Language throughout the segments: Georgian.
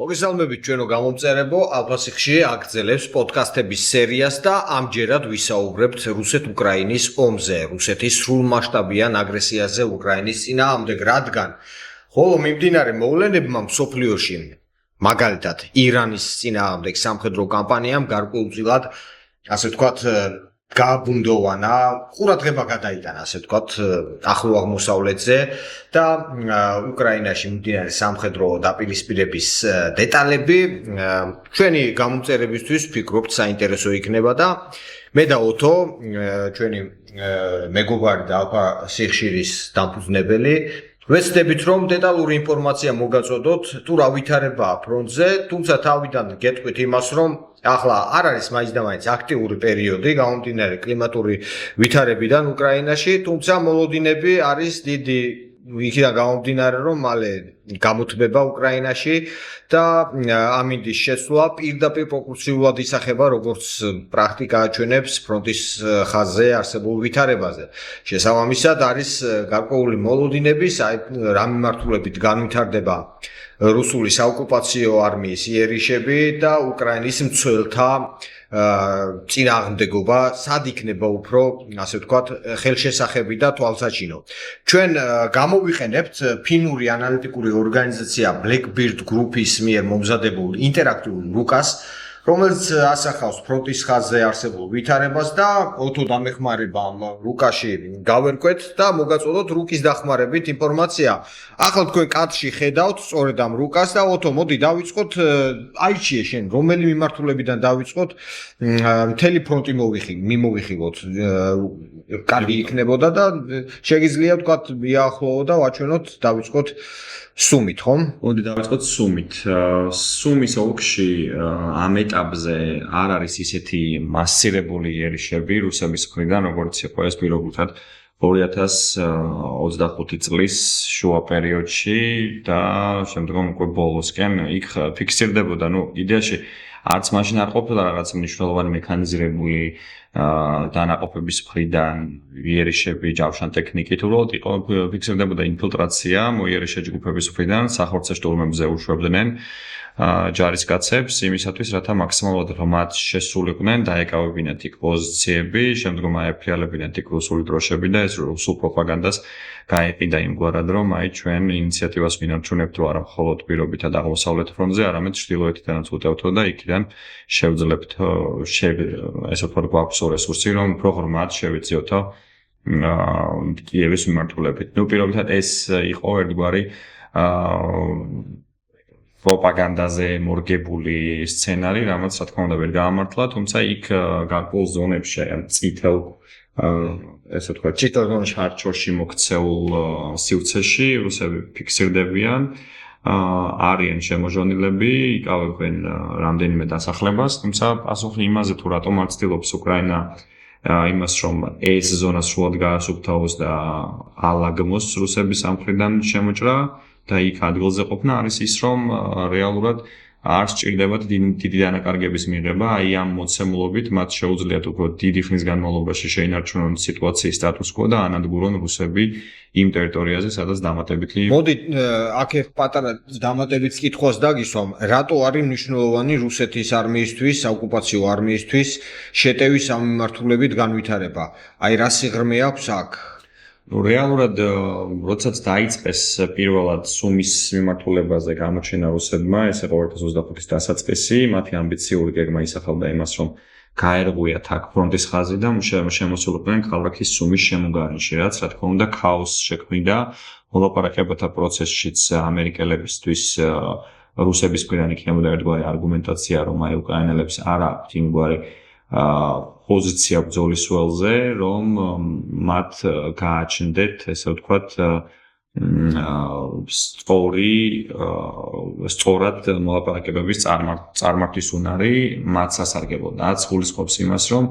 მოგესალმებით ჩვენო გამომწერებო, ალფასიხში აგრძელებს პოდკასტების სერიას და ამჯერად ვისაუბრებთ რუსეთ-უკრაინის ომზე, რუსეთის სრულმასშტაბიან აგრესიაზე უკრაინის წინააღმდეგ, რადგან ხოლო მიმდინარე მოვლენებმა მსოფლიოში, მაგალითად ირანის წინააღმდეგ სამხედრო კამპანიამ გარკვეულწილად, ასე ვთქვათ, გააბუნდოვანა, ყურადღება გადაიტანა, ასე ვთქვათ, ახლო აღმოსავლეთზე და უკრაინაში მიმდინარე სამხედრო დაპირისპირების დეტალები ჩვენი გამომწერებისთვის ვფიქრობთ საინტერესო იქნება და მე და ოთო, ჩვენი მეგობარი და ალფასიხშირის დამფუძნებელი ვეცდებით რომ დეტალური ინფორმაცია მოგაწოდოთ თუ რა ვითარებაა ფრონტზე, თუმცა თავიდან გეტყვით იმას რომ ახლა არ არის მაინც და მაინც აქტიური პერიოდი გამომდინარე კლიმატური ვითარებიდან უკრაინაში, თუმცა მოლოდინები არის დიდი იქიდან გამომდინარე რომ მალე გამოთბება უკრაინაში და ამინდის შეცვლა პირდაპირ პროპორციულად ისახება როგორც პრაქტიკა აჩვენებს ფრონტის ხაზზე არსებულ ვითარებაზე. შესაბამისად არის გარკვეული მოლოდინების რა მიმართულებით განვითარდება რუსული საოკუპაციო არმიის იერიშები და უკრაინის მცველთა წინააღმდეგობა სად იქნება უფრო, ასე ვთქვათ, ხელშესახები და თვალსაჩინო. ჩვენ გამოვიყენებთ ფინური ანალიტიკური ორგანიზაცია Blackbeard Group-ის მიერ მომზადებულ ინტერაქტიულ რუკას, რომელიც ასახავს ფრონტის ხაზზე არსებულ ვითარებას და ოთო დამეხმარება ამ რუკაში გავერკვეთ და მოგაწოდოთ რუკის დახმარებით ინფორმაცია. ახლა თქვენ კადრში ხედავთ სწორედ ამ რუკას და ოთო მოდი დავიწყოთ, აიჩიე შენ რომელი მიმართულებიდან დავიწყოთ, მთელი ფრონტი მიმოვიხილოთ. კარგი იქნებოდა და შეგიძლია ვთქვათ მიახლოვო და ვაჩვენოთ, დავიწყოთ სუმით, ხომ? მოდი დავიწყოთ სუმით. სუმის ოლქში ამ ეტაპზე არ არის ისეთი მასირებული იერიშები რუსების მხრიდან, როგორც იყო ეს პირობითად 2025 წლის შუა პერიოდში და შემდგომ უკვე ბოლოსკენ იქ ფიქსირდებოდა, იდეაში არც მაშინ არ ყოფილა რაღაც მნიშვნელოვანი მექანიზირებული დანაყოფების მხრიდან იერიშები, ჯავშან ტექნიკით, უბრალოდ იყო ფიქსირდებოდა ინფილტრაცია მოიერიშე ჯგუფების მხრიდან სახორცე შტურმებზე უშვებდნენ ჯარისკაცებს იმისათვის, რათა მაქსიმალურად ღრმად შესულიყვნენ დაეკავებინათ იქ პოზიციები, შემდგომ აეფრიალებინათ იქ რუსული დროშები და ეს რუსულ პროპაგანდას გაეყიდა იმგვარად, რომ ჩვენ ინიციატივას ვინარჩუნებთ თუ არა მხოლოდ პირობითად აღმოსავლეთ ფრონტზე, არამედ ჩრდილოეთიდანაც ვუტევთო და იქიდან შევძლებთ ესე ვთქვათ გვაქვს რესურსი, რომ უფრო ღრმად შევიწიოთო კიევის მიმართულებით. პირობითად ეს იყო ერთგვარი პროპაგანდაზე მორგებული სცენარი, რამაც რა თქმა უნდა ვერ გაამართლა, თუმცა იქ გარკვეულ ზონებში, წითელ ესე ვთქვათ, წითელ ჩარჩოში მოქცეულ სივრცეში რუსები ფიქსირდებიან, არიან შემოჟონილები, იკავებენ რამდენიმე დასახლებას, თუმცა პასუხი იმაზე თუ რატომ არ ცდილობს უკრაინა იმას რომ ეს ზონა სრულად გაასუფთავოს და ალაგმოს რუსების ამ მხრიდან შემოჭრა და იქ ადგილზე ყოფნა არის ის რომ რეალურად არ სჭირდებათ დიდი დანაკარგების მიღება, აი ამ მოცემულობით მათ შეუძლიათ უკვე დიდი ხნის განმავლობაში შეინარჩუნონ სიტუაციის სტატუს quo და ანადგურონ რუსები იმ ტერიტორიაზე, სადაც დამატებითი. მოდი აქ პატარა დამატებით კითხვას დაგისვამ, რატო არის მნიშვნელოვანი რუსეთის არმიისთვის, საოკუპაციო არმიისთვის შეტევის ამ მიმართულებით განვითარება? აი რა სიღრმე აქვს აქ? რეალურად როდესაც დაიწყეს პირველად სუმის მიმართულებაზე გამოჩენა რუსებმა, ეს იყო 2025 დასაწყისი, მათი ამბიციური გეგმა ისახავდა იმას, რომ გაერღვიათ აქ ფრონტის ხაზი და შემოსულიყვნენ ქალაქის სუმის შემოგარენში, რაც რა თქმა უნდა ქაოსს შექმნიდა მოლაპარაკებათა პროცესშიც ამერიკელებისთვის რუსების მხრიდან იქნებოდა ერთგვარი არგუმენტაცია, რომ აი უკრაინელებს არ აქვთ იმგვარი პოზიცია ბრძოლის ველზე, რომ მათ გააჩნდეთ, ესე ვთქვათ, სწორად მოლაპარაკებების წარმართვის უნარი მათ სასარგებლოდ. რაც გულისხმობს იმას, რომ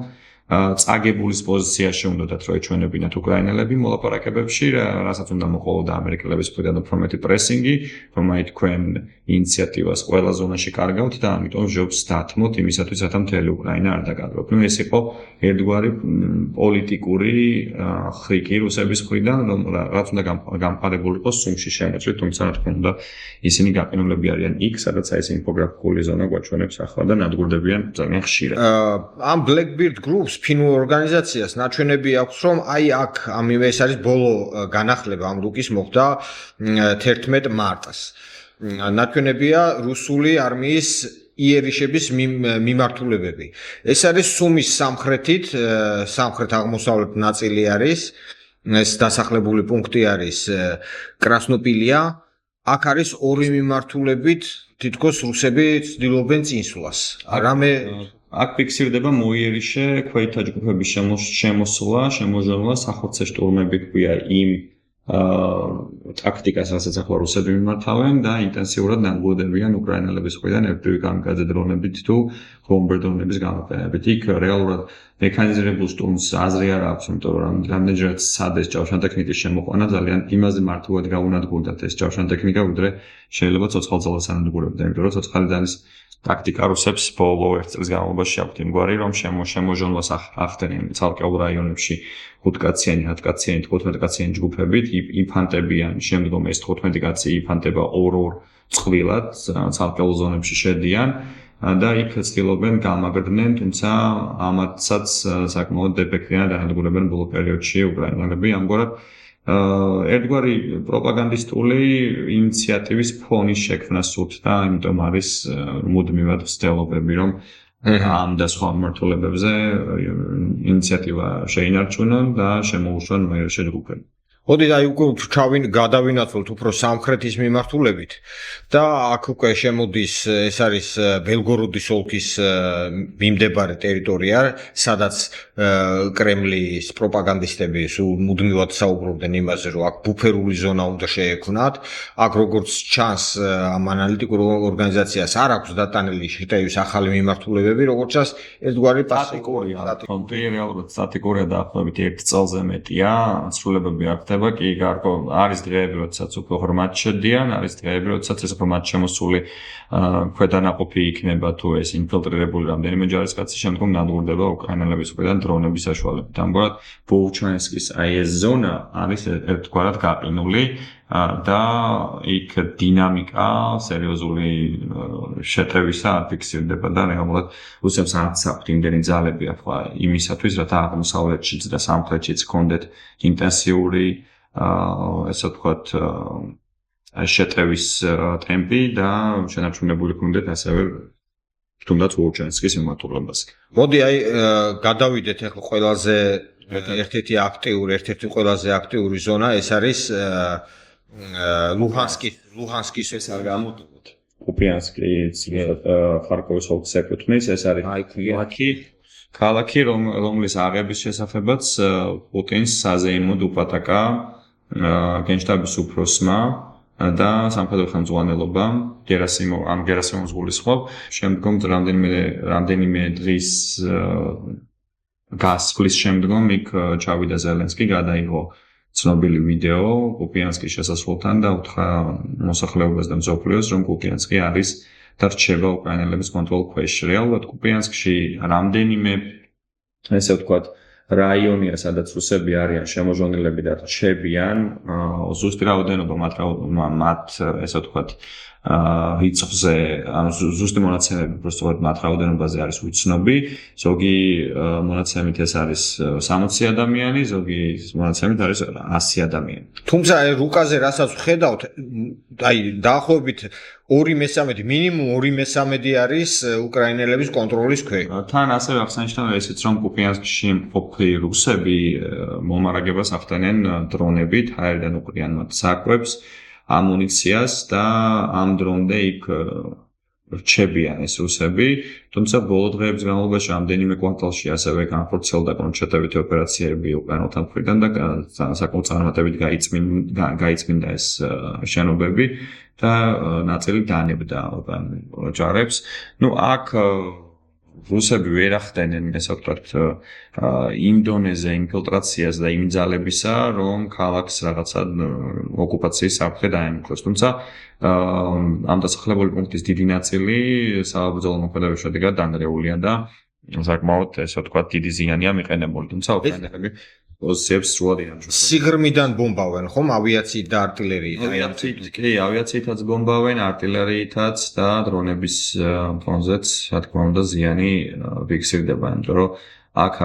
წაგებულის პოზიციაში უნდათ რომ ეჩვენებინათ უკრაინელები მოლაპარაკებებში, რასაც უნდა მოყოლოდა ამერიკელების მხრიდან უფრო მეტი პრესინგი, რომ აი თქვენ ინიციატივას ყველა ზონაში კარგავთ და ამიტომ ჯობს დათმოთ იმისათვის, რათა მთელი უკრაინა არ დაკარგოთ. ნუ ეს იყო ერთგვარი პოლიტიკური ხრიკი რუსების მხრიდან, რაც უნდა გამყარებული იყოს სუმში შემოწვით, თუმცა რა თქმა უნდა ისინი გაყინულები არიან იქ, სადაც აი ეს ინფოგრაფიკული ზონა გვაჩვენებს ახლა და ნადგურდებიან ძალიან ხშირად. ამ Blackbeard Groups ფინურ ორგანიზაციას ნაჩვენები აქვს, რომ აი აქ ეს არის ბოლო განახლება ამ რუკის მოხდა 11 მარტს. ნაჩვენებია რუსული არმიის იერიშების მიმართულებები. ეს არის სუმის სამხრეთით, სამხრეთ-აღმოსავლეთ ნაწილი არის. ეს დასახლებული პუნქტი არის კრასნოპილია. აქ არის ორი მიმართულებით, თითქოს რუსები ცდილობენ წინსვლას. რამე აქ ფიქსირდება მოიერიშე ქვეითთა ჯგუფების შემოსვლა, შემოჟონვა სახალხო შტურმები ქვია იმ ტაქტიკას, რასაც ახლა რუსები მიმართავენ და ინტენსიურად ნადგურდებიან უკრაინელების მხრიდან FPV კამიკაძე დრონებით თუ ბომბერდონების გამოყენებით. იქ რეალურად მექანიზირებულ შტურმს აზრი არ აქვს, იმიტომ რომ რამდენჯერაც სადეს ჯავშანტექნიკის შემოყვანა ძალიან იმაზე მარტივად გაუნადგურდათ ეს ჯავშანტექნიკა, ვიდრე შეიძლება ცოცხალ ძალას ანადგურებდა, იმიტომ რომ ცოცხალი ძალის ტაქტიკა რუსებს ბოლო 1 წლის განმავლობაში აქვთ იმგვარი, რომ შემოჟონვას ახდენენ ცალკეულ რაიონებში 5 კაციანი, 10 კაციანი, 15 კაციანი ჯგუფებით, იფანტებიან, შემდგომ ეს 15 კაცი იფანტება ორ-ორ წყვილად, ცალკეულ ზონებში შედიან და იქ ცდილობენ გამაგრდნენ, თუმცა ამათაც საკმაოდ დეფექტიანად ანადგურებენ ბოლო პერიოდში უკრაინელები. ამგვარად ერთგვარი პროპაგანდისტული ინიციატივის ფონის შექმნა სურდა, იმიტომ არის მუდმივად ცდილობები, რომ ამ და სხვა მიმართულებებზე ინიციატივა შეინარჩუნონ და შემოუშვან მოიერიშე ჯგუფები. მოდი აი უკვე გადავინაცვლოთ უფრო სამხრეთის მიმართულებით და აქ უკვე შემოდის ეს არის ბელგოროდის ოლქის მიმდებარე ტერიტორია, სადაც კრემლის პროპაგანდისტები მუდმივად საუბრობდნენ იმაზე, რომ აქ ბუფერული ზონა უნდა შეექმნათ. აქ როგორც ჩანს ამ ანალიტიკურ ორგანიზაციას არ აქვს დატანილი შეტევის ახალი მიმართულებები, როგორც ჩანს ერთგვარი სტატიკურია. რეალურად სტატიკურია დაახლოებით 1 წელზე მეტია, ცვლილებები არ ხდება. კი გარკვეულ არის დღეები, როდესაც უფრო ღრმად შედიან, არის დღეები, როდესაც ეს ღრმად შემოსული ქვედანაყოფი იქნება თუ ეს ინფილტრირებული რამდენიმე ჯარისკაცი შემდგომ ნადგურდება უკრაინელების მხრიდან დრონების საშუალებით. ამგვარად ბოუჩანსკის აი ეს ზონა არის ერთგვარად გაყინული და იქ დინამიკა სერიოზული შეტევისა არ ფიქსირდება და რეალურად რუსებს არც აქვთ იმდენი ძალები ახლა იმისათვის, რათა აღმოსავლეთშიც და სამხრეთშიც ჰქონდეთ ინტენსიური ესე ვთქვათ შეტევის ტემპი და შენარჩუნებული ჰქონდეთ ასევე თუნდაც ვოჩენსკის მიმართულებაზე. მოდი აი გადავიდეთ ახლა ყველაზე ერთ-ერთი ყველაზე აქტიური ზონა ეს არის ლუჰანსკის ეს არ გამოდოთ. კუპიანსკი ხარკოვის ოლქს ეკუთვნის, ეს არის ქალაქი, რომლის აღების შესახებაც პუტინს საზეიმოდ უპატაკა გენშტაბის უფროსმა და სამხედრო ხელმძღვანელობამ გერასიმოვს გულისხმობ. შემდგომ რამდენიმე დღის გასვლის შემდგომ იქ ჩავიდა ზელენსკი, გადაიღო ცნობილი ვიდეო კუპიანსკის შესასვლელთან და უთხრა მოსახლეობას და მსოფლიოს, რომ კუპიანსკი არის და რჩება უკრაინელების კონტროლ ქვეშ. რეალურად კუპიანსკში რამდენიმე ესე ვთქვათ რაიონია, სადაც რუსები არიან შემოჟონილები და რჩებიან, ზუსტი რაოდენობა მათ ესე ვთქვათ რიცხვზე, ანუ ზუსტი მონაცემები უბრალოდ მათ რაოდენობაზე არის უცნობი. ზოგი მონაცემით ეს არის 60 ადამიანი, ზოგი მონაცემით არის 100 ადამიანი. თუმცა რუკაზე რასაც ვხედავთ, აი დაახლოებით 2/3 მინიმუმ 2/3 არის უკრაინელების კონტროლის ქვეშ. თან ასევე აღსანიშნავია ისიც, რომ კუპიანსკში მყოფი რუსები მომარაგებას ახდენენ დრონებით, აერიდან უყრიან მათ საკვებს, ამუნიციას და ამ დრონზე იქ რჩებიან ეს რუსები, თუმცა ბოლო დღეების განმავლობაში რამდენიმე კვარტალში ასევე განხორციელდა კონკრეტებითი ოპერაციები უკრაინელთა მხრიდან და საკმაოდ წარმატებით გაიწმინდა ეს შენობები და ნაწილი დანებდა ჯარებს. ნუ აქ რუსები ვერ ახდენენ, ესე ვთქვათ, იმ დონეზე ინფილტრაციას და იმ ძალებისა, რომ ქალაქს რაღაცა ოკუპაციის საფრთხე დაემუქროს. თუმცა ამ დასახლებული პუნქტის დიდი ნაწილი საბრძოლო მოქმედების შედეგად დანგრეულია და საკმაოდ, ესე ვთქვათ, დიდი ზიანია მიყენებული. თუმცა უკრაინელები პოზიციებს სრულად ინარჩუნებენ. სიღრმიდან ბომბავენ, ხომ, ავიაციით და არტილერიით? ავიაციითაც ბომბავენ, არტილერიითაც და დრონების ფონზეც, რა თქმა უნდა, ზიანი ფიქსირდება, იმიტომ რომ აქ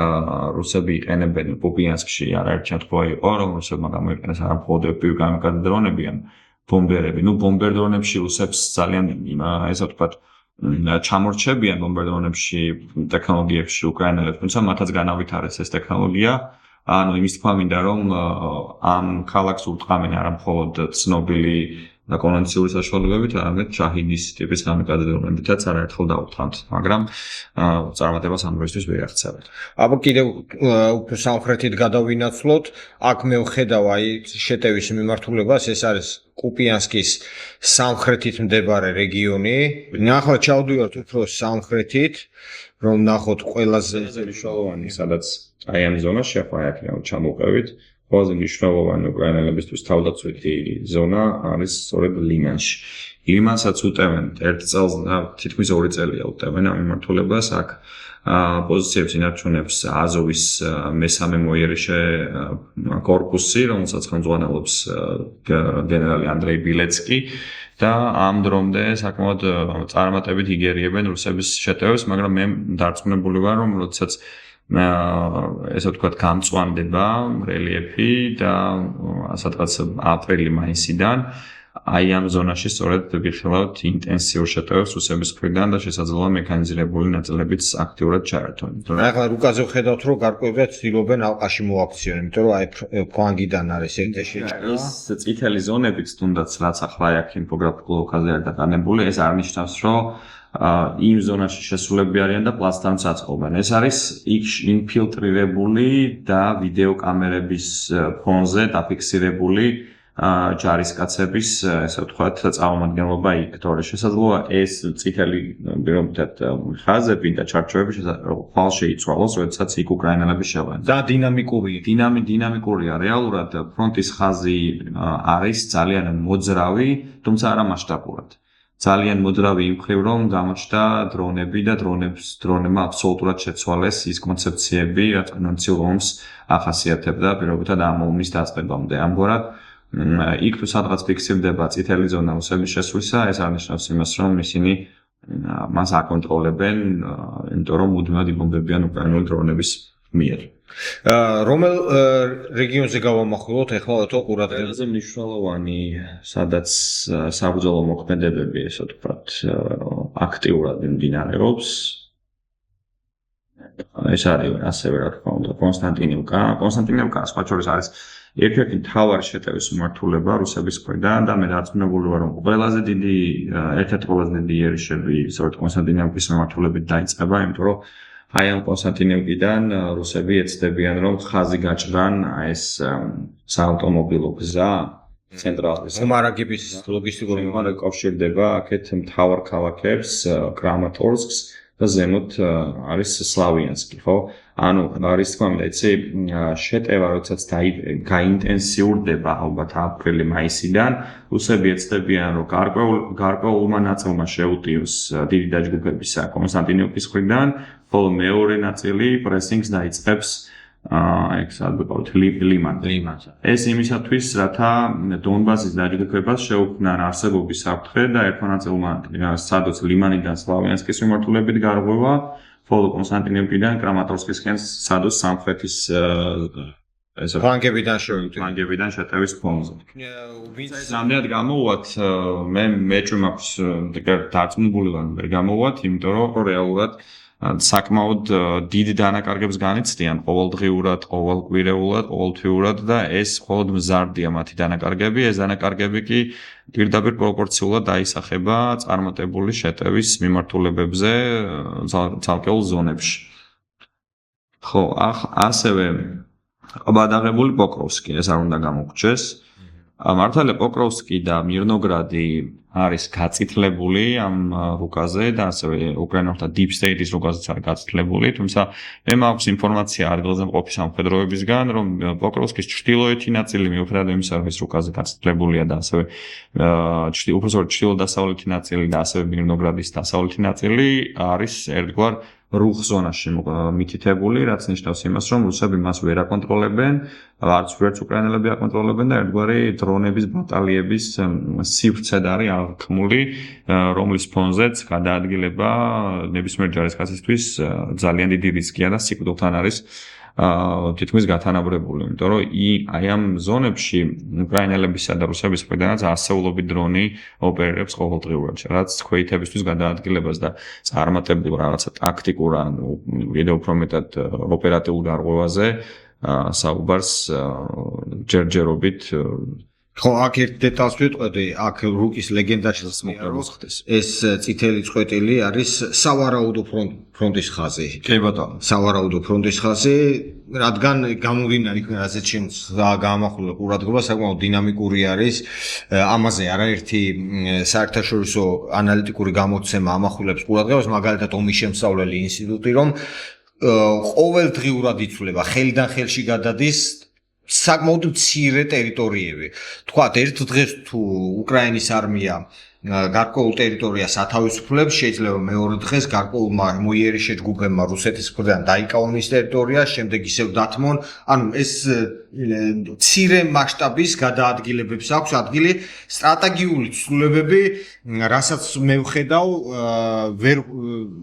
რუსები იყენებენ კუპიანსკში არაერთ შემთხვევა იყო, რომ რუსებმა გამოიყენეს არა მხოლოდ გამიკადე დრონები, ან ბომბერები. ბომბერ დრონებში რუსებს ძალიან, ესე ვთქვათ, ჩამორჩებიან ბომბერ დრონებში, ტექნოლოგიებში უკრაინელებს, თუმცა მათაც განავითარეს ეს ტექნოლოგია. ანუ იმის თქმა მინდა რომ ამ ქალაქს ურტყამენ არა მხოლოდ ცნობილი და კონვენციური საშუალებებით, არამედ შაჰიდის ტიპის გამიკადე დრონებითაც არაერთხელ დაუთხამთ, მაგრამ წარმატებას ამ დროისთვის ვერ აღწევთ. აბა კიდევ უფრო სამხრეთით გადავინაცვლოთ, აქ მე ვხედავ აი შეტევის მიმართულებას, ეს არის კუპიანსკის სამხრეთით მდებარე რეგიონი. ახლა ჩავდივართ უფრო სამხრეთით, რომ ნახოთ ყველაზე მნიშვნელოვანი, სადაც აი ამ ზონაში ახლა აქედან ჩამოვყევით, ყველაზე მნიშვნელოვანი უკრაინელებისთვის თავდაცვითი ზონა არის სწორედ ლიმანში. ლიმანსაც უტევენ 1 წელს, თითქმის 2 წელია უტევენ ამ მიმართულებას. აქ პოზიციებს ინარჩუნებს აზოვის მესამე მოიერიშე კორპუსი, რომელსაც ხელმძღვანელობს გენერალი ანდრეი ბილეცკი. და ამ დრომდე საკმაოდ წარმატებით იგერიებენ რუსების შეტევებს, მაგრამ მე დარწმუნებული ვარ, რომ როდესაც ესე ვთქვათ, გამწვანდება რელიეფი და სადღაც აპრილი-მაისიდან აი ამ ზონაში სწორედ ვიხილავთ ინტენსიურ შეტევებს რუსების მხრიდან და შესაძლოა მექანიზირებული ნაწილებიც აქტიურად ჩაერთონ. ახლა რუკაზე ვხედავთ, რომ გარკვეულად ცდილობენ ალყაში მოაქციონ, იმიტომ რომ აი ფლანგიდან არის ეთეში. ეს წითელი ზონებიც თუნდაც რაც ახლა აქ ინფოგრაფიკულ ოკაზე არის დატანებული, ეს არ ნიშნავს, რომ იმ ზონაში შესულები არიან და პლაცდარმს აწყობენ. ეს არის იქ ინფილტრირებული და ვიდეო კამერების ფონზე დაფიქსირებული ჯარისკაცების, ესე ვთქვათ, წარმომადგენლობა იქ, თორე შესაძლოა ეს წითელი პირობითად ხაზები და ჩარჩოები ხვალ შეიცვალოს, როდესაც იქ უკრაინელები შევენ. და დინამიკურია. დინამიკურია, რეალურად ფრონტის ხაზი არის ძალიან მოძრავი, თუმცა არა მასშტაბურად. ძალიან მოძრავი იმ მხრივ, რომ გამოჩნდა დრონები და დრონებმა აბსოლუტურად შეცვალეს ის კონცეფციები, რაც კონვენციურ ომს ახასიათებდა პირობითად ამ ომის დაწყებამდე. ამგვარად იქ თუ სადღაც ფიქსირდება წითელი ზონა რუსების შესვლისა, ეს არნიშნავს იმას, რომ ისინი მას აკონტროლებენ, იმიტომ რომ მუდმივად იბომბებიან უკრაინული დრონების მიერ. რომელ რეგიონზე გავამახვილოთ ახლა თო ყურადღება? ყველაზე მნიშვნელოვანი, სადაც საბრძოლო მოქმედებები, ესე ვთქვათ, აქტიურად მიმდინარეობს. ეს არის ასევე, რა თქმა უნდა, კონსტანტინოვკა. კონსტანტინოვკა სხვა შორის არის ერთ-ერთი მთავარი შეტევის მიმართულება რუსების მხრიდან და მე დარწმუნებული ვარ, რომ ერთ-ერთი ყველაზე დიდი იერიშები სწორედ კონსტანტინოვკის მიმართულებით დაიწყება, იმიტომ რომ აი ამ კონსტანტინოვკიდან რუსები ეცდებიან, რომ ხაზი გაჭრან ეს საავტომობილო გზა ცენტრალიზ მომარაგების ლოგისტიკური კავშირდება აქეთ მთავარ ქალაქებს კრამატორსკს და ზემოთ არის სლავიანსკი, ხო? ანუ არის თქმა უნდა, იცი, შეტევა როდესაც გაინტენსიურდება ალბათ აპრილი-მაისიდან, რუსები ეცდებიან, რომ გარკვეულმა ნაწილმა შეუტიოს დიდი დაჯგუფებისა კონსტანტინოვკის მხრიდან, ხოლო მეორე ნაწილი პრესინგს დაიწყებს ეგ სადღაც ლიმანზე. ეს იმისათვის, რათა დონბასის დაჯგუფებას შეუქმნან არსებობის საფრთხე და ერთმა ნაწილმა სადაც ლიმანიდან სლავიანსკის მიმართულებით გარღვევა, ხოლო კონსტანტინოვკიდან კრამატორსკისკენ სადაც სამხრეთის ფლანგებიდან შეტევის ფონზე. რამდენად გამოვუვათ, მე მეჭვი მაქვს დარწმუნებული ვარ, ვერ გამოვუვათ, იმიტომ რომ რეალურად საკმაოდ დიდ დანაკარგებს განიცდიან ყოველდღიურად, ყოველკვირეულად, ყოველთვიურად და ეს მხოლოდ მზარდია მათი დანაკარგები. ეს დანაკარგები კი პირდაპირ პროპორციულად დაისახება წარმატებული შეტევის მიმართულებებზე ცალკეულ ზონებში. ხო, ასევე ყბადაღებული პოკროვსკი, ეს არ უნდა გამოგრჩეს. მართალია პოკროვსკი და მირნოგრადი არის გაწითლებული ამ რუკაზე და ასევე უკრაინელთა deep state-ის რუკაზეც არის გაწითლებული, თუმცა მე მაქვს ინფორმაცია ადგილზე მყოფი სამხედროებისგან, რომ პოკროვსკის ჩრდილოეთი ნაწილი მიუხედავად იმისა, რომ ეს რუკაზე გაწითლებულია და ასევე უпростоრ ჩრდილო-დასავლეთი ნაწილი და ასევე მირნოგრადის დასავლეთი ნაწილი არის ერთგვარ რუხ ზონაში მითითებული, რაც ნიშნავს იმას, რომ რუსები მას ვერ აკონტროლებენ, არც უკრაინელები აკონტროლებენ და ერთგვარი დრონების ბატალიების სივრცედ არის აღქმული, რომლის ფონზეც გადაადგილება ნებისმიერ ჯარისკაცისთვის ძალიან დიდი რისკია და სიკვდილთან არის თითქმის გათანაბრებული, იმიტომ რომ აი ამ ზონებში უკრაინელებისა და რუსების მხრიდანაც ასეულობით დრონი ოპერირებს ყოველდღიურად, რაც ქვეითებისთვის გადაადგილებას და წარმატებულ რაღაცა ტაქტიკურ ან კიდევ უფრო მეტად ოპერატიულ გარღვევაზე საუბარს ჯერჯერობით ხო, აქ ერთ დეტალს ვიტყვი, აქ რუკის ლეგენდაში მოხდეს. ეს წითელი წყვეტილი არის სავარაუდო ფრონტის ხაზი. კი ბატონო. სავარაუდო ფრონტის ხაზი, რადგან გამომდინარე იქ რაზეც გაამახვილა ყურადღება, საკმაოდ დინამიკური არის. ამაზე არაერთი საერთაშორისო ანალიტიკური გამოცემა ამახვილებს ყურადღებას, მაგალითად ომის შემსწავლელი ინსტიტუტი, რომ ყოველდღიურად იცვლება, ხელიდან ხელში გადადის საკმაოდ მცირე ტერიტორიები. თქვათ, ერთ დღეს თუ უკრაინის არმია გარკვეულ ტერიტორიას ათავისუფლებს, შეიძლება მეორე დღეს გარკვეულ მოიერიშე ჯგუფებმა რუსეთის მხრიდან დაიკავონ ის ტერიტორია, შემდეგ ისევ დათმონ. ანუ ეს მცირე მასშტაბის გადაადგილებებს აქვს ადგილი, სტრატეგიული ცვლილებები, რასაც მე ვხედავ,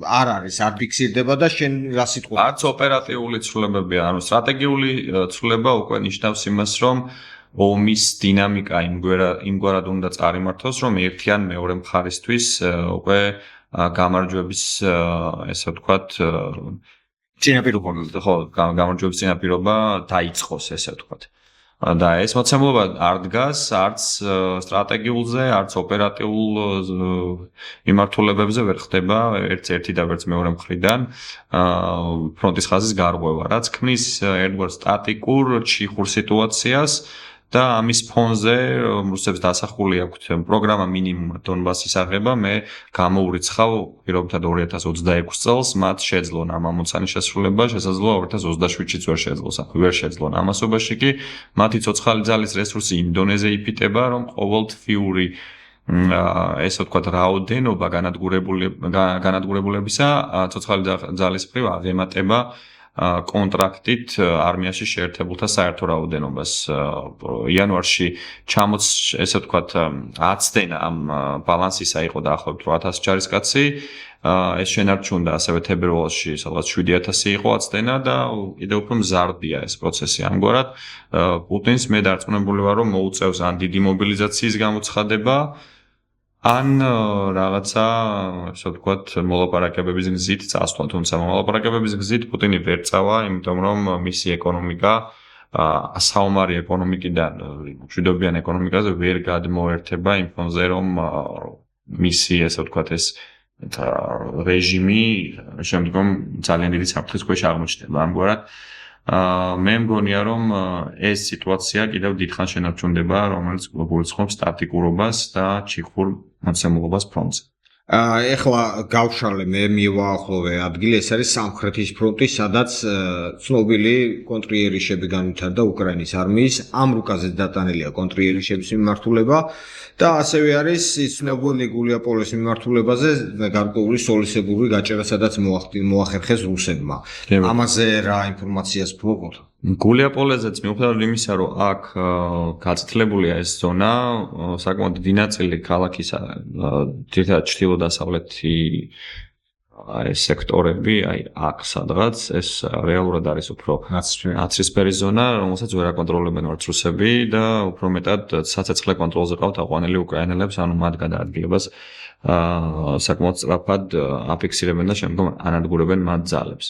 არ არის, არ ფიქსირდება და შენ რა სიტყვა? არც ოპერატიული ცვლილებებია, ანუ სტრატეგიული ცვლილება უკვე ნიშნავს იმას, რომ ომის დინამიკა იმგვარად უნდა წარიმართოს, რომ ერთი ან მეორე მხარისთვის უკვე გამარჯვების, ესე ვთქვათ, წინაპირობა, ხო, გამარჯვების წინაპირობა დაიწყოს, ესე ვთქვათ. და ეს მოცემულობა არ დგას არც სტრატეგიულზე, არც ოპერატიულ მიმართულებებზე ვერ ხდება ერთ-ერთი და ვერც მეორე მხრიდან ფრონტის ხაზის გარღვევა, რაც ქმნის ერთგვარ სტატიკურ ჩიხურ სიტუაციას და ამის ფონზე რუსებს დასახული აქვთ პროგრამა მინიმუმ დონბასის აღება, მე გამოურიცხავ პირობითად 2026 წელს მათ შეძლონ ამ ამოცანის შესრულება, შესაძლოა 2027-ში ვერ შეძლონ. ამასობაში კი მათი ცოცხალი ძალის რესურსი იმდონეზე იფიტება, რომ ყოველთვიური ესე ვთქვათ რაოდენობა განადგურებულებისა ცოცხალი ძალის მხრივ აღემატება კონტრაქტით არმიაში შეერთებულთა საერთო რაოდენობას. იანვარში ჩამოც ესე ვთქვათ აცდენა ამ ბალანსისა იყო დაახლოებით 8000 ჯარისკაცი. ეს შენარჩუნდა ასევე თებერვალში სადღაც 7000 იყო აცდენა და კიდევ უფრო მზარდია ეს პროცესი. ამგვარად პუტინს მე დარწმუნებული ვარ, რომ მოუწევს ან დიდი მობილიზაციის გამოცხადება, ან რაღაცა, ასე ვთქვათ, მოლაპარაკებების გზით წასვლა, თუმცა მოლაპარაკებების გზით პუტინი ვერ წავა, იმიტომ რომ მისი ეკონომიკა საომარი ეკონომიკიდან მშვიდობიან ეკონომიკაზე ვერ გადმოერთება იმ ფონზე, რომ მისი, ასე ვთქვათ, ეს რეჟიმი შემდგომ ძალიან დიდი საფრთხის ქვეშ აღმოჩნდება. ამგვარად მე მგონია, რომ ეს სიტუაცია კიდევ დიდხანს შენარჩუნდება, რომელიც გულისხმობს სტატიკურობას და ჩიხურ მოცემულობას ფრონტზე. ეხლა გავშალე მე მივაახლოვე ადგილი, ეს არის სამხრეთის ფრონტი, სადაც ცნობილი კონტრიერიშები განვითარდა უკრაინის არმიის, ამ რუკაზეც დატანილია კონტრიერიშების მიმართულება და ასევე არის ცნობილი გულიაპოლეს მიმართულებაზე გარკვეული სოლისებური გაჭერა, სადაც მოახერხეს რუსებმა. ამაზე რა ინფორმაციას გვაქვს? გულიაპოლეზეც მიუხედავად იმისა, რომ აქ გაწითლებულია ეს ზონა, საკმაოდ დიდი ნაწილი ქალაქისა, ძირითადად ჩრდილო-დასავლეთი ეს სექტორები, აი აქ სადღაც ეს რეალურად არის უფრო ნაცრისფერი ზონა, რომელსაც ვერ აკონტროლებენ ვარც რუსები და უფრო მეტად საცეცხლე კონტროლზე ყავთ აყვანილი უკრაინელებს, ანუ მათ გადაადგილებას საკმაოდ სწრაფად აფიქსირებენ და შემდგომ ანადგურებენ მათ ძალებს.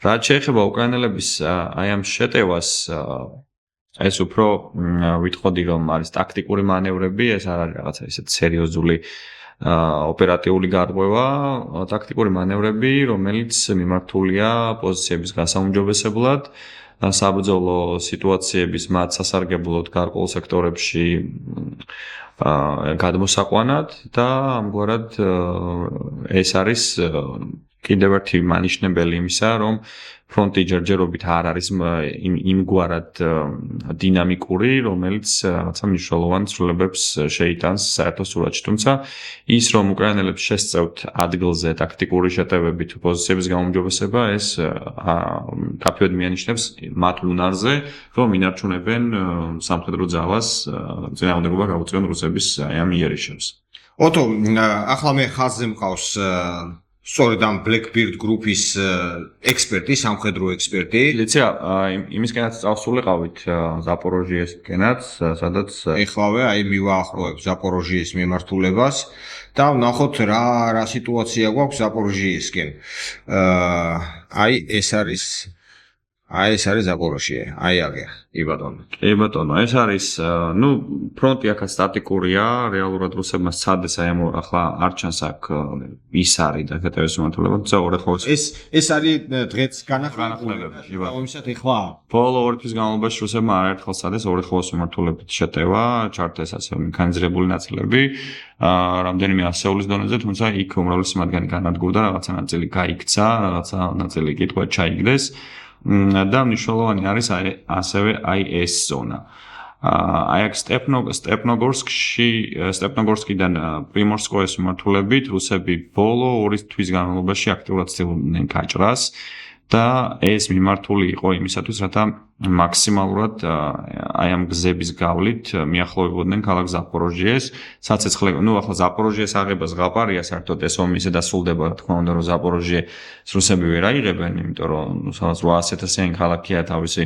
რაც შეეხება უკრაინელების აი ამ შეტევას, ეს უფრო ვიტყოდი, რომ არის ტაქტიკური მანევრები, ეს არ არის რაღაცა ისეთ სერიოზული ოპერატიული გარღვევა, ტაქტიკური მანევრები, რომელიც მიმართულია პოზიციების გასაუმჯობესებლად საბრძოლო სიტუაციების მათ სასარგებლოდ გარკვეულ სექტორებში გადმოსაყვანად და ამგვარად ეს არის კიდევ ერთი მანიშნებელი იმისა, რომ ფრონტი ჯერჯერობით არ არის იმგვარად დინამიკური, რომელიც რაღაცა მნიშვნელოვან ცვლილებებს შეიტანს საერთო სურათში. თუმცა ის, რომ უკრაინელებს შესწევთ ადგილზე ტაქტიკური შეტევებით პოზიციების გაუმჯობესება, ეს კაფეოდ მიანიშნებს მათ უნარზე, რომ ინარჩუნებენ სამხედრო ძალას წინააღმდეგობა გაუწიონ რუსების ამ იერიშებს. ოტო, ახლა მე ხაზზე მყავს სწორედ ამ Blackbeard გრუპის ექსპერტი, სამხედრო ექსპერტი. იცი, იმისკენაც წავსულიყავით ზაპოროჟიესკენაც, სადაც ეხლავე აი მივაახლოვებ ზაპოროჟიეს მიმართულებას და ვნახოთ რა სიტუაცია გვაქვს ზაპოროჟიესკენ. აი ეს არის ზაპოროჟიე, აი აგერ, კი ბატონო. კი ბატონო, ეს არის, ფრონტი აქაც სტატიკურია, რეალურად რუსებმა სცადეს აი ამ ახლა არ ჩანს აქ ის არის და ქეთევეს მიმართულება, თუმცა ორეხოს ეს არის დღეს განახლებები, კი ბატონო. ამისად ეხლა ბოლო ორი თვის განმავლობაში რუსებმა არაერთხელ სცადეს ორეხოს მიმართულებით შეტევა, ჩართეს ასევე მექანიზირებული ნაწილები, რამდენიმე ასეულის დონეზე, თუმცა იქ უმრავლესი მათგანი განადგურდა, რაღაცა ნაწილი გაიქცა, რაღაცა ნაწილი კითხვა ჩაიგდეს. და მნიშვნელოვანი არის ასევე აი ეს ზონა. აი აქ სტეპნოგორსკიდან პრიმორსკოეს მიმართულებით რუსები ბოლო ორი თვის განმავლობაში აქტიურად ცდილობდნენ გაჭრას და ეს მიმართული იყო იმისათვის, რათა მაქსიმალურად აი ამ გზების გავლით მიახლოვებოდნენ ქალაქ ზაპოროჟიეს, საცეცხლე, ახლა ზაპოროჟიეს აღებას ღაპარია საერთოდ ეს ომი ისე დასრულდება, რა თქმა უნდა, რომ ზაპოროჟიე რუსები ვერ აიღებენ, იმიტომ რომ სადაც 800,000-იანი ქალაქია თავისი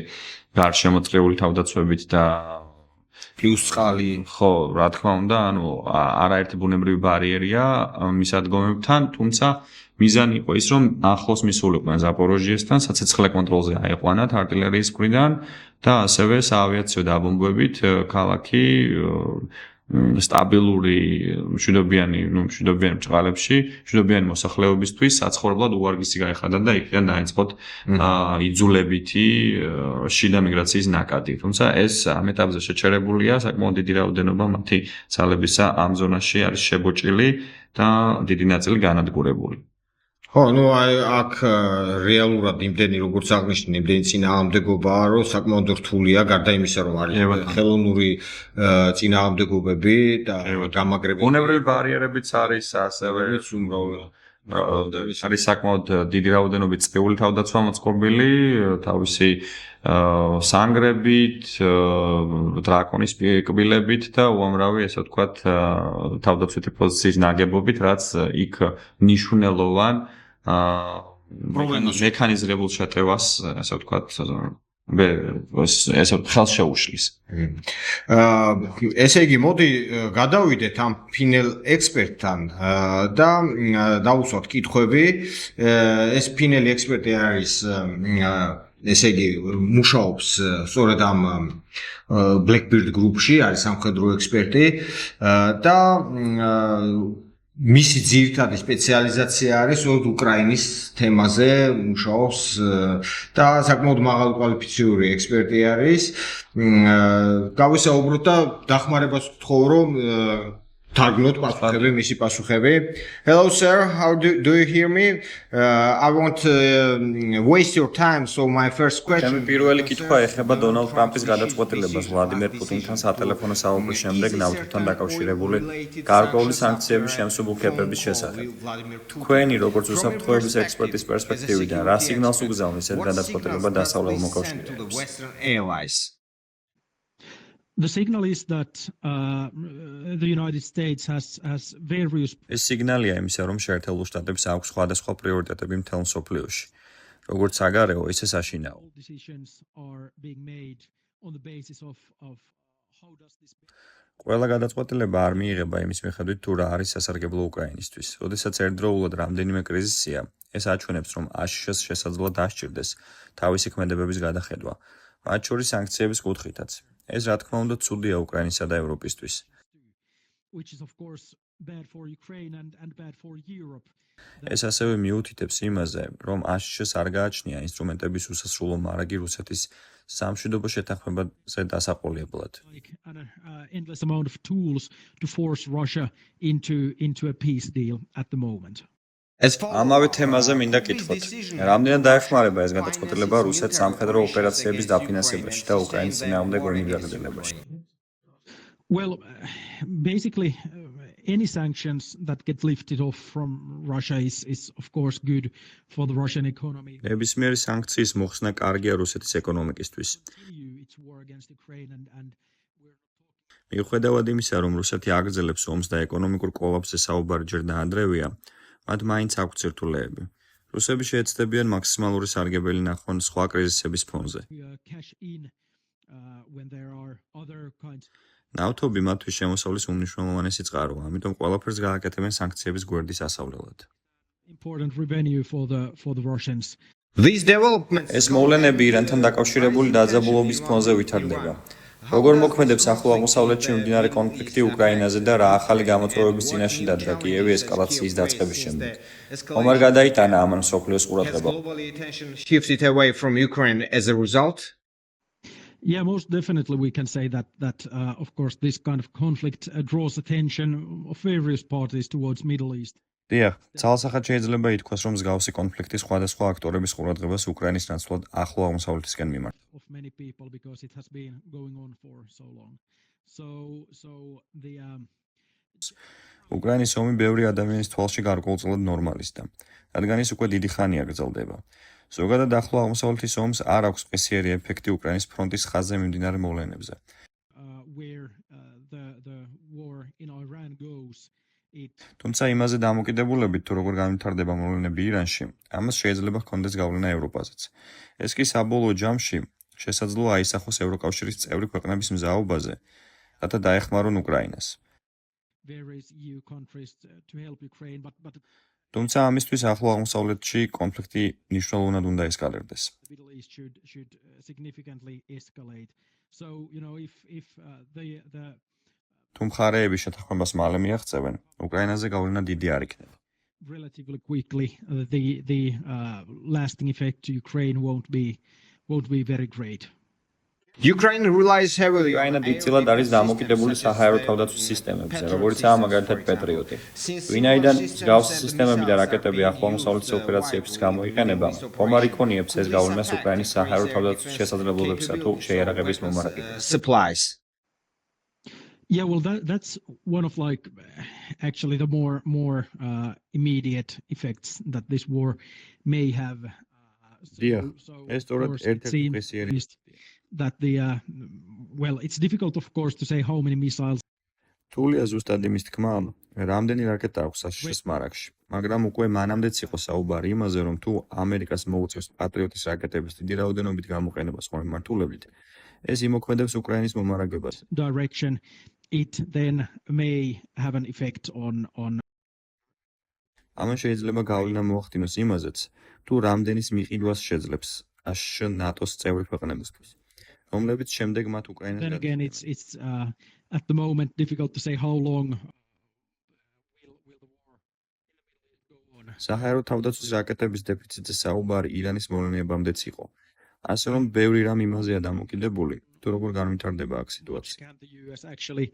გარშემოწრიული თავდაცვებით და პლუს წყალი. ხო, რა თქმა უნდა, არაერთი ბუნებრივი ბარიერია მისადგომებთან, თუმცა მიზანი იყო ის, რომ ახლოს მისულიყვნენ ზაპოროჟიესთან, საცეცხლე კონტროლზე აიყვანათ артиლერიის მხრიდან და ასევე საავიაციო დაბომბვებით ქალაქი სტაბილური მშვიდობიანი ბრჭყალებში, მშვიდობიანი მოსახლეობისთვის საცხოვრებლად უვარგისი გაიხადა და იქიდან დაიწყოთ იძულებითი შიდა მიგრაციის ნაკადი. თუმცა ეს ამ ეტაპზე შეჩერებულია, საკმაოდ დიდი რაოდენობა მათი ძალებისა ამ ზონაში არის შებოჭილი და დიდი ნაწილი განადგურებული. ხო, აი აქ რეალურად იმდენი როგორც აღნიშნე, იმდენი წინააღმდეგობაა, რომ საკმაოდ რთულია, გარდა იმისა, რომ არის ხელოვნური წინააღმდეგობები და გამაგრებები. ბუნებრივი ბარიერებიც არის ასევე არის საკმაოდ დიდი რაოდენობით წრიული თავდაცვა მოწყობილი, თავისი სანგრებით, დრაკონის კბილებით და უამრავი, ესე ვთქვათ, თავდაცვითი პოზიციის ნაგებობით, რაც იქ მნიშვნელოვან მექანიზირებულ შეტევას, ასე ვთქვათ, ესე ხელს შეუშლის. ესე იგი, მოდი გადავიდეთ ამ ფინელ ექსპერტთან და დავუსვათ კითხვები. ეს ფინელი ექსპერტი არის ესე იგი, მუშაობს სწორედ ამ Blackbeard გრუპში, არის სამხედრო ექსპერტი და მისი ძირითადი სპეციალიზაცია არის სწორედ უკრაინის თემაზე მუშაობს და საკმაოდ მაღალკვალიფიციური ექსპერტი არის. გავისაუბროთ და დახმარებას ვთხოვ, რომ თარგმნოთ პასუხები, მისი პასუხები. Hello sir, how do you hear me? I won't waste your time, so my first question. ჩემი პირველი კითხვა ეხება დონალდ ტრამპის გადაწყვეტილებას ვლადიმერ პუტინთან სატელეფონო საუბრის შემდეგ ნავთობთან დაკავშირებული გარკვეული სანქციების შემსუბუქებების შესახებ. თქვენი როგორც უსაფრთხოების ექსპერტის პერსპექტივიდან რა სიგნალს უგზავნის ეს გადაწყვეტილება დასავლელ მოკავშირეებს? The signal is that the United States has various ეს სიგნალია იმისა, რომ შეერთებულ შტატებს აქვს სხვადასხვა პრიორიტეტები მთელ მსოფლიოში, როგორც საგარეო, ისე საშინაო. decisions are being made on the basis of how does this ყველა გადაწყვეტილება არ მიიღება იმის მიხედვით, თუ რა არის სასარგებლო უკრაინისთვის. როდესაც ერთდროულად რამდენიმე კრიზისია, ეს აჩვენებს, რომ აშშ-ს შესაძლოა დასჭირდეს თავისი ქმედებების გადახედვა, მათ შორის სანქციების კუთხითაც. ეს რა თქმა უნდა ცუდია უკრაინისა და ევროპისთვის. which is of course bad for Ukraine and bad for Europe. ეს ასევე მიუთითებს იმაზე, რომ აშშ-ს არ გააჩნია ინსტრუმენტების უსასრულო მარაგი რუსეთის სამშვიდობო შეთანხმებაზე დასაყოლებლად. Like an endless amount of tools to force Russia into a peace deal at the moment. ამავე თემაზე მინდა კითხოთ. რამდენად დაეხმარება ეს გადაწყვეტილება რუსეთს სამხედრო ოპერაციების დაფინანსებაში და უკრაინის წინააღმდეგ ომის გაგრძელებაში? Well, basically, any sanctions that get lifted off from Russia is of course good for the Russian economy. ნებისმიერი სანქციის მოხსნა კარგია რუსეთის ეკონომიკისთვის. Continue its war against Ukraine and we're მიუხედავად იმისა, რომ რუსეთი აგრძელებს ომს და ეკონომიკურ კოლაფსზე საუბარი ჯერ დაადრევია, მათ მაინც აქვთ სირთულეები. რუსები შეეცდებიან მაქსიმალური სარგებელი ნახონ სხვა კრიზისების ფონზე. cash in when there are other kinds. ნავთობი მათთვის შემოსავლის უმნიშვნელოვანესი წყაროა, ამიტომ ყველაფერს გააკეთებენ სანქციების გვერდის ასავლელად. Important revenue for the Russians. These developments ეს მოვლენები ირანთან დაკავშირებული დაძაბულობის ფონზე ვითარდება. როგორ მოქმედებს ახლო აღმოსავლეთში მიმდინარე კონფლიქტი უკრაინაზე და რა ახალი გამოწვევების წინაშე დადგა კიევი ესკალაციის დაწყების შემდეგ? ომ არ გადაიტანა ამან მსოფლიოს ყურადღება? globally attention shifted away from Ukraine as a result? Yeah, most definitely we can say that of course this kind of conflict draws attention of various parties towards Middle East. დიახ, ძალსახად შეიძლება ითქვას, რომ მსგავსი კონფლიქტი სხვადასხვა აქტორების ყურადღებას უკრაინის ნაცვლად ახლო აღმოსავლეთისკენ მიმართა. Of many people because it has been going on for so long. So the უკრაინის ომი ბევრი ადამიანის თვალში გარკვეულწილად ნორმალისტა, რადგან ის უკვე დიდი ხანია გრძელდება. ზოგადად ახლო აღმოსავლეთის ომს არ აქვს სპეციალური ეფექტი უკრაინის ფრონტის ხაზზე მიმდინარე მოვლენებზე. where the war in Iran goes, it თუმცა იმაზე დამოკიდებულებით, თუ როგორ განვითარდება მოვლენები ირანში, ამას შეიძლება ჰქონდეს გავლენა ევროპაზეც. ეს კი საბოლოო ჯამში შესაძლოა აისახოს ევროკავშირის წევრი ქვეყნების მზაობაზე, რათა დაეხმარონ უკრაინას. various EU countries to help Ukraine, but თუმცა ამისთვის ახლო აღმოსავლეთში კონფლიქტი მნიშვნელოვნად უნდა ესკალერდეს. the Middle East should significantly escalate. So if the თუ მხარეები შეთანხმებას მალე მიაღწევენ, უკრაინაზე გავლენა დიდი არ იქნება. relatively quickly the lasting effect to Ukraine won't be very great. Ukraine relies heavily უკრაინა დიდწილად არის დამოკიდებული საჰაერო თავდაცვის სისტემებზე, როგორიცაა მაგალითად პეტრიოტი. ვინაიდან მსგავსი სისტემები და რაკეტები ახლო აღმოსავლეთის ოპერაციებში გამოიყენება, ომ არ იქონიებს ეს გავლენას უკრაინის საჰაერო თავდაცვის შესაძლებლობებსა თუ შეიარაღების მომარაგებაზე. supplies. Yeah, well, that's one of actually the more immediate effects that this war may have. Yeah, of course, it seems that it's difficult, of course, to say how many missiles. თულია ზუსტად იმის თქმა, რამდენი რაკეტა აქვს აშშ-ს მარაგში, მაგრამ უკვე მანამდეც იყო საუბარი იმაზე, რომ თუ ამერიკას მოუწევს პატრიოტის რაკეტების დიდი რაოდენობით გამოყენებას სხვა მიმართულებით, ეს იმოქმედებს უკრაინის მომარაგებას. Direction, it then may have an effect on. ამან შეიძლება გავლენა მოახდინოს იმაზეც, თუ რამდენის მიყიდვას შეძლებს აშშ ნატოს წევრი ქვეყნებისთვის, რომლებიც შემდეგ მათ უკრაინას Then again, it's at the moment difficult to say how long will the war go on. საჰაერო თავდაცვის რაკეტების დეფიციტზე საუბარი ირანის მოვლენებამდეც იყო. ასე რომ ბევრი რამ იმაზეა დამოკიდებული, თუ როგორ განვითარდება აქ სიტუაცია. Can the US actually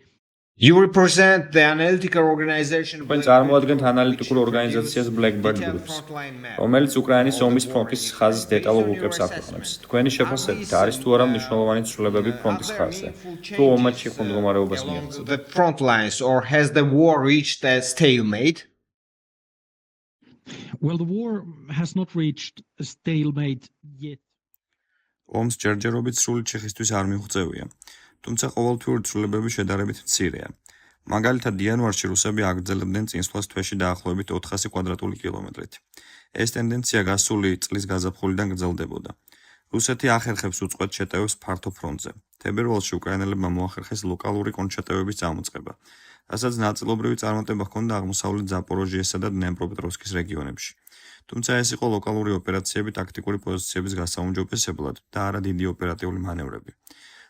You represent the analytical organization. თქვენ წარმოადგენთ ანალიტიკურ ორგანიზაციას Blackbird Groups, რომელიც უკრაინის ომის ფრონტის ხაზის დეტალურ რუკებს აქვეყნებს. თქვენი შეფასებით არის თუ არა მნიშვნელოვანი ცვლილებები ფრონტის ხაზზე, თუ ომში ხუმრობობას მიაღწევს? The front lines, or has the war reached a stalemate? Well, the war has not reached a stalemate yet. ომს ჯერჯერობით სრული ჩეხისთვის არ მიუღწევია, თუმცა ყოველთვიური ცვლილებები შედარებით მცირეა. მაგალითად, იანვარში რუსები აგრძელებდნენ წინსვლას თვეში დაახლოებით 400 კვადრატული კილომეტრით. ეს ტენდენცია გასული წლის გაზაფხულიდან გრძელდებოდა. რუსეთი ახერხებს უწყვეტ შეტევებს ფართო ფრონტზე. თებერვალში უკრაინელებმა მოახერხეს ლოკალური კონტრშეტევების წამოწყება, რასაც ნაწილობრივი წარმატება ჰქონდა აღმოსავლეთ ზაპოროჟიესა და დნეპროპეტროვსკის რეგიონებში. თუმცა ეს იყო ლოკალური ოპერაციები ტაქტიკური პოზიციების გასაუმჯობესებლად და არა დიდი ოპერატიული მანევრები.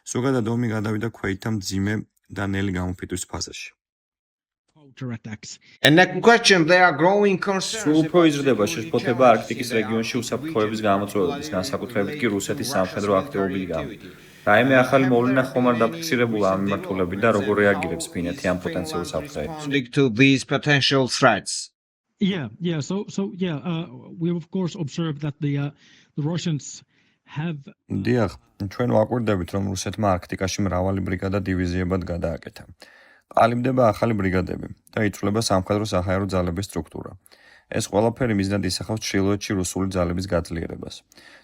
ზოგადად ომი გადავიდა ქვეითთა მძიმე და ნელი გამოფიტვის ფაზაში. counterattacks. And next question, there are growing concerns. სულ უფრო იზრდება შეშფოთება არქტიკის რეგიონში უსაფრთხოების გამოწვევების, განსაკუთრებით კი რუსეთის სამხედრო აქტივობის გამო. რაიმე ახალი მოვლენა ხომ არ დაფიქსირებულა ამ მიმართულებით და როგორ რეაგირებს ფინეთი ამ პოტენციურ საფრთხეებს? Responding to these potential threats. We of course observed that the Russians have დიახ, ჩვენ ვაკვირდებით, რომ რუსეთმა არქტიკაში მრავალი ბრიგადა დივიზიებად გადააკეთა. ყალიბდება ახალი ბრიგადები და იწვრთნება სამხედრო საჰაერო ძალების სტრუქტურა. ეს ყველაფერი მიზნად ისახავს ჩრდილოეთში რუსული ძალების გაძლიერებას.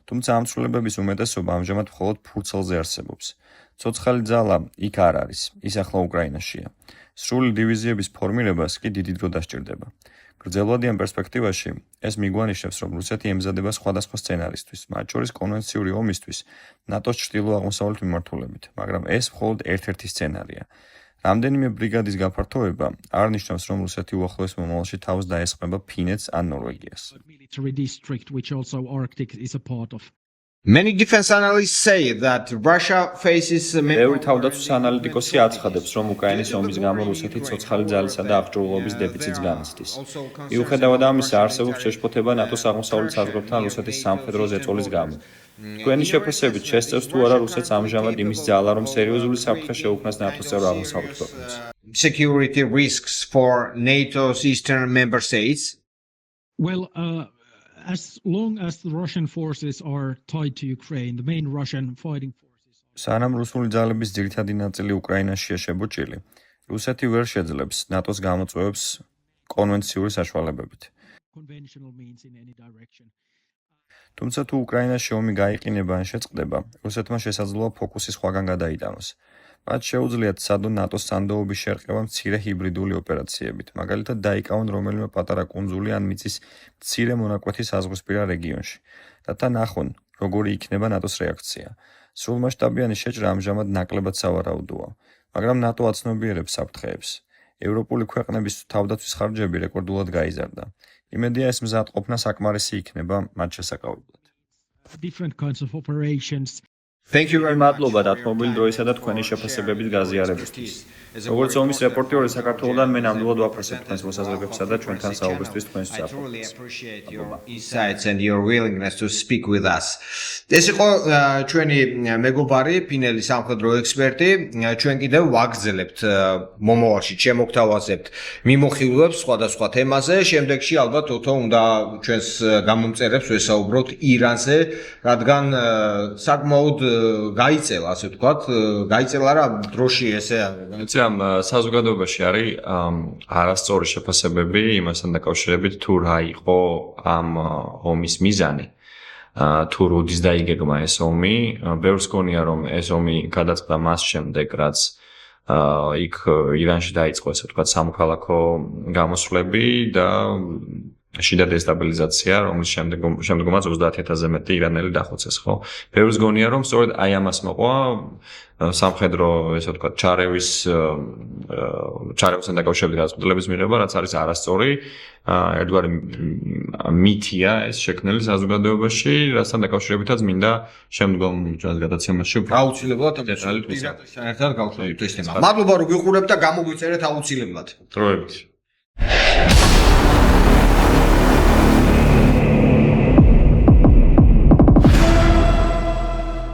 თუმცა ამ ცვლილებების უმეტესობა ამჟამად მხოლოდ ფურცელზე არსებობს. ცოცხალი ძალა იქ არ არის, ის ახლა უკრაინაშია. სრული დივიზიების ფორმირებას კი დიდი დრო დასჭირდება. გრძელვადიან პერსპექტივაში ეს მიგვანიშნებს, რომ რუსეთი ემზადება სხვადასხვა სცენარისთვის, მათ შორის კონვენციური ომისთვის, ნატოს ჩრდილო-აღმოსავლეთ მიმართულებით, მაგრამ ეს მხოლოდ ერთ-ერთი სცენარია. რამდენიმე ბრიგადის გაფართოება არ ნიშნავს, რომ რუსეთი უახლოეს მომავალში თავს დაესხმება ფინეთს ან ნორვეგიას. military district which also Arctic is a part of. Many defense analysts say that Russia faces ბევრი თავდაცვის ანალიტიკოსი აცხადებს, რომ უკრაინის ომის გამო რუსეთი ცოცხალი ძალისა და აღჭურვილობის დეფიციტს განიცდის. მიუხედავად ამისა, არსებობს შეშფოთება ნატოს აღმოსავლეთ საზღვრებთან რუსეთის სამხედრო ზეწოლის გამო. თქვენი შეფასებით შესწევს თუ არა რუსეთს ამჟამად იმის ძალა, რომ სერიოზული საფრთხე შეუქმნას ნატოს წევრ აღმოსავლეთ ქვეყნებს? security risks for NATO's eastern member states. Well, as long as the Russian forces are tied to Ukraine, the main Russian fighting forces. სანამ რუსული ძალების ძირითადი ნაწილი უკრაინაშია შებუჭილი, რუსეთი ვერ შეძლებს ნატოს გამოწვევებს კონვენციური საშუალებებით. Conventional means in any direction. თუმცა თუ უკრაინაში ომი გაიყინება ან შეწყდება, რუსეთმა შესაძლოა ფოკუსი სხვაგან გადაიტანოს. მათ შეუძლიათ სადო ნატოს სანდოობის შერყევა მცირე ჰიბრიდული ოპერაციებით, მაგალითად დაიკავონ რომელიმე პატარა კუნძული ან მიწის მცირე მონაკვეთი საზღვრისპირა რეგიონში, რათა ნახონ, როგორი იქნება ნატოს რეაქცია. სრულმასშტაბიანი შეჭრა ამჟამად ნაკლებად სავარაუდოა, მაგრამ ნატო აცნობიერებს საფრთხეებს. ევროპული ქვეყნების თავდაცვის ხარჯები რეკორდულად გაიზარდა. იმედია ეს მზადყოფნა საკმარისი იქნება მათ შესაკავებლად. Different kinds of operations. Thank you very much. მადლობა დათმობილი დროისა და თქვენი შეფასებების გაზიარებისთვის. როგორც ომის რეპორტიორი საქართველოდან მე ნამდვილად ვაფასებ თქვენს მოსაზრებებსა და ჩვენთან საუბრისთვის თქვენს I truly საფრთხეს. appreciate your insights and your willingness to speak with us. ეს იყო ჩვენი მეგობარი, ფინელი სამხედრო ექსპერტი. ჩვენ კიდევ ვაგრძელებთ მომავალში შემოგთავაზებთ მიმოხილვებს სხვადასხვა თემაზე. შემდეგში ალბათ თო უნდა ჩვენს გამომწერებს ვესაუბროთ ირანზე, რადგან საკმაოდ გაიწელა, ასე ვთქვათ, გაიწელა რა დროში ესე ამ საზოგადოებაში არის არასწორი შეფასებები იმასთან დაკავშირებით თუ რა იყო ამ ომის მიზანი. თუ როდის დაიგეგმა ეს ომი, ბევრს გონია რომ ეს ომი გადაწყდა მას შემდეგ, რაც იქ ირანში დაიწყო ესე ვთქვათ სამოქალაქო გამოსვლები და შიდა დესტაბილიზაცია, რომლის შემდგომაც 30000-ზე მეტი ირანელი დახოცეს, ხო? ბევრს გონია რომ სწორედ აი ამას მოყვა სამხედრო, ესე ვთქვათ, ჩარევისთან დაკავშირებით გადაწყვეტილების მიღება, რაც არის არასწორი, ერთგვარი მითია ეს შექმნილი საზოგადოებაში, რასთან დაკავშირებითაც მინდა შემდგომ ჩვენს გადაცემაში აუცილებლად ერთად გავხსნით ეს თემა. მადლობა რომ გიყურებთ და გამოგვიწერეთ აუცილებლად. დროებით.